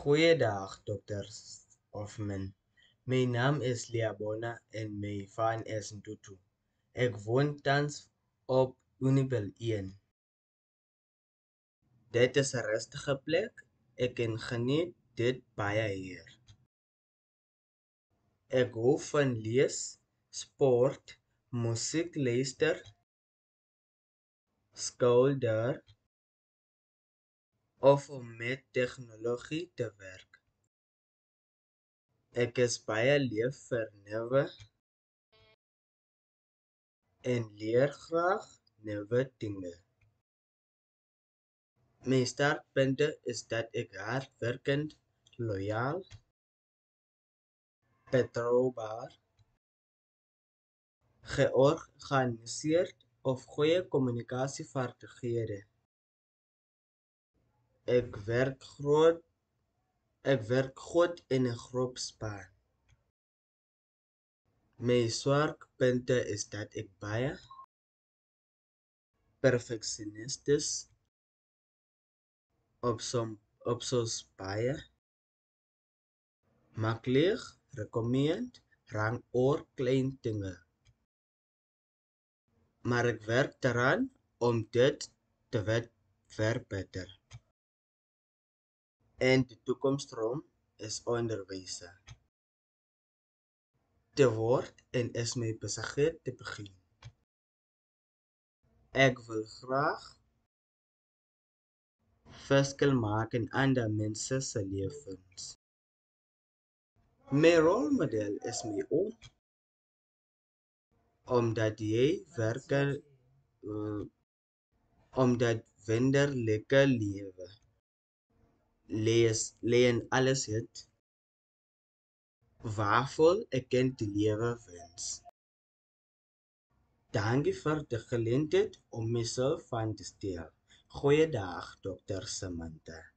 Goeiedag, dokter Hoffman. My naam is Liabona en my van is Ntutu. Ek woon tans op Unibel 1. Dit is 'n rustige plek. Ek kan geniet dit baie hier. Ek hou van lees, sport, musiek luister, skilder of om met tegnologie te werk. Ek is baie lief vir nuwe en leer graag nuwe dinge. My sterkpunte is dat ek hardwerkend, loyaal, betrouwbaar, georganiseerd of goeie kommunikasievaardighede. Ek werk goed in 'n groepspan. My swaakpunte is dat ek baie perfeksionisties op soos baie maklik rang oor klein dinge. Maar ek werk daaraan om dit te verbeter. En die toekomstroom is onderwyser te word en is my besigheid te begin. Ek wil graag verskil maak in ander mense se lewens. My rolmodel is my oom, omdat jy omdat wonderlike lewe leen alles het waarvoor ek die lewe wens. Dankie vir die geleentheid om myself van te stel. Goeiedag, Dr. Samantha.